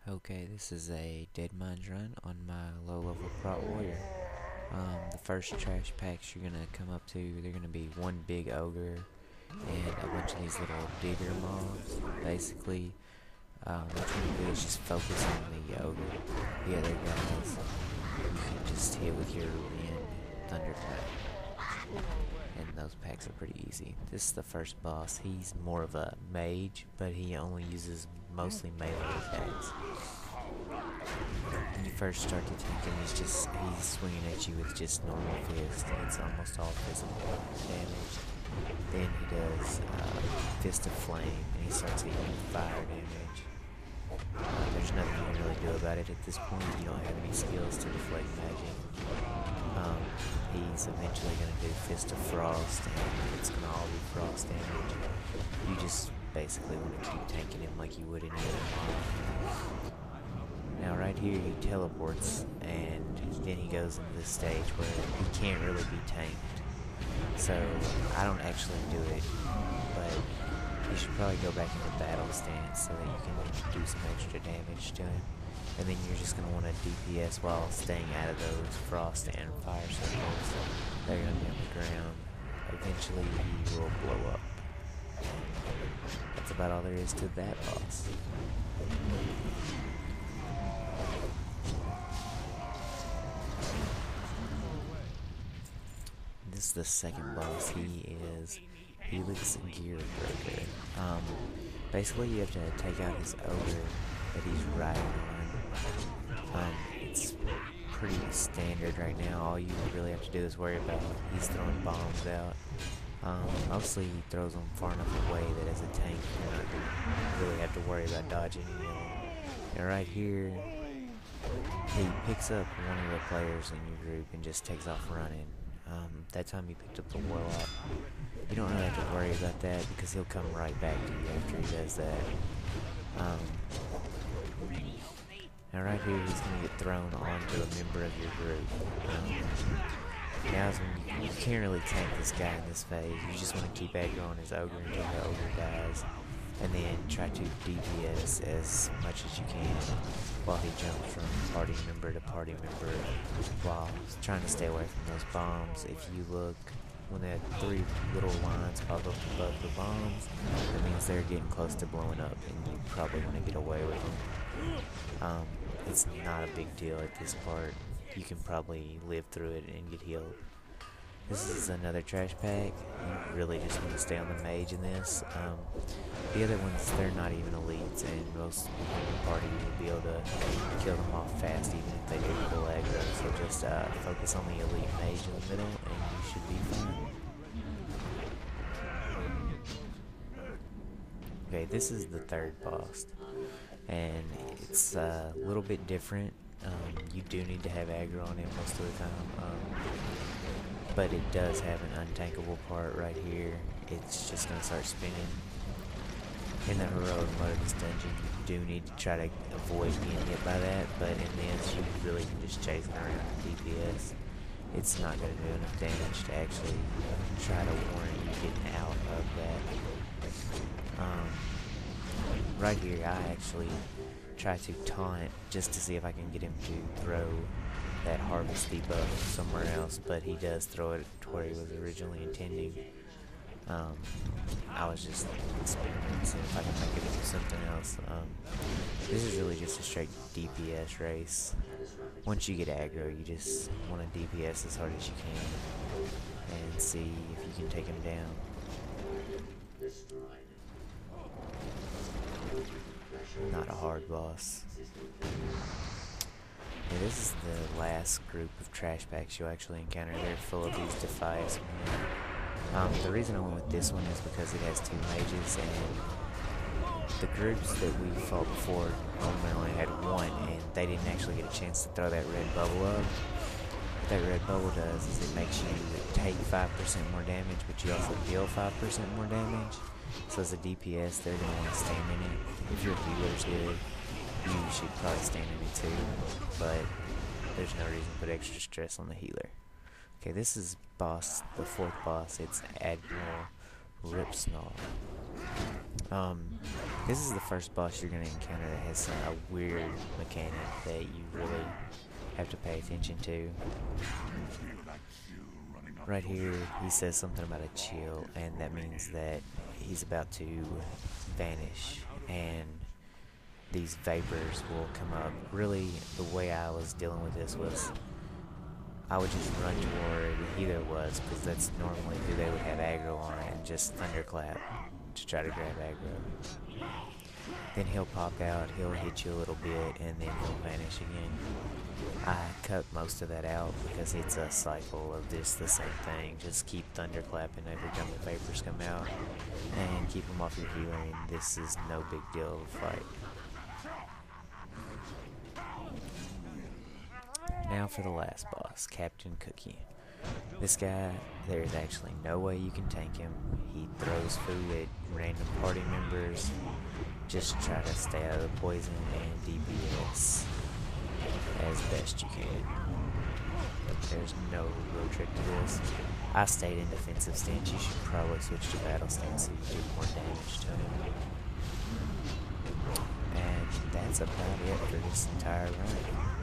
Okay, this is a Dead Mines run on my low level Prot warrior. The first trash packs you're gonna come up to, they're gonna be one big ogre and a bunch of these little digger mobs. Basically, what you can do is just focus on the ogre. The other guys, you can just hit with your wind thunderclap. And those packs are pretty easy. This is the first boss. He's more of a mage, but he only uses mostly melee attacks. When you first start to tank him, he's swinging at you with just normal fist. It's almost all physical damage. Then he does Fist of Flame, and he starts hitting fire damage. There's nothing you can really do about it at this point. You don't have any skills to deflect magic. He's eventually going to do Fist of Frost, and it's going to all be frost damage. You just basically want to keep tanking him like you would any other mob. Now right here he teleports, and then he goes into this stage where he can't really be tanked. So I don't actually do it, but you should probably go back into battle stance so that you can do some extra damage to him. And then you're just going to want to DPS while staying out of those frost and fire circles that are going to be on the ground. Eventually he will blow up. That's about all there is to that boss. This is the second boss. He is Helix Gear Broker. Basically you have to take out his ogre that he's riding on. It's pretty standard right now. All you really have to do is worry about he's throwing bombs out. Mostly he throws them far enough away that as a tank you're not gonna really have to worry about dodging him. And right here he picks up one of the players in your group and just takes off running. That time he picked up the warlock. You don't really have to worry about that because he'll come right back to you after he does that. Now right here he's going to get thrown onto a member of your group. Now is when you can't really tank this guy in this phase. You just want to keep aggro on his ogre until the ogre dies. And then try to DPS as much as you can while he jumps from party member to party member while trying to stay away from those bombs. If you look, when the three little lines pop up above the bombs, that means they're getting close to blowing up and you probably want to get away with them. It's not a big deal at this part. You can probably live through it and get healed. This is another trash pack. You really just want to stay on the mage in this. The other ones, they're not even elites, and most people in the party will be able to kill them off fast even if they do full aggro. So just focus on the elite mage in the middle and you should be fine. Okay, this is the third boss, and it's a little bit different. You do need to have aggro on it most of the time. But it does have an untankable part right here. It's just going to start spinning. In the heroic mode of this dungeon, you do need to try to avoid being hit by that, but in this, you really can just chase it around with DPS. It's not going to do enough damage to actually try to warrant you getting out of that. Right here, I actually try to taunt just to see if I can get him to throw that harvest debuff somewhere else, but he does throw it to where he was originally intending. I was just experimenting if I can make it into something else. This is really just a straight DPS race. Once you get aggro, you just want to DPS as hard as you can and see if you can take him down. Not a hard boss. Yeah, this is the last group of trash packs you'll actually encounter. They're full of these Defias. The reason I went with this one is because it has two mages, and the groups that we fought before only had one, and they didn't actually get a chance to throw that red bubble up. What that red bubble does is it makes you take 5% more damage, but you also deal 5% more damage. So as a DPS, they're going to want to stand in it. If your healer's good, you should probably stand in it too, but there's no reason to put extra stress on the healer. Okay, this is the fourth boss. It's Admiral Ripsnall. This is the first boss you're going to encounter that has a weird mechanic that you really have to pay attention to. Right here, he says something about a chill, and that means that he's about to vanish, and these vapors will come up. Really, the way I was dealing with this was I would just run toward either it was, because that's normally who they would have aggro on, and just thunderclap to try to grab aggro. Then he'll pop out, he'll hit you a little bit, and then he'll vanish again. I cut most of that out because it's a cycle of this, the same thing. Just keep thunderclapping every time the vapors come out, and keep them off your healing. This is no big deal to fight. Now for the last boss, Captain Cookie. This guy, there's actually no way you can tank him. He throws food at random party members. Just try to stay out of the poison and DPS as best you can. But there's no real trick to this. I stayed in defensive stance. You should probably switch to battle stance so you do more damage to him. And that's about it for this entire run.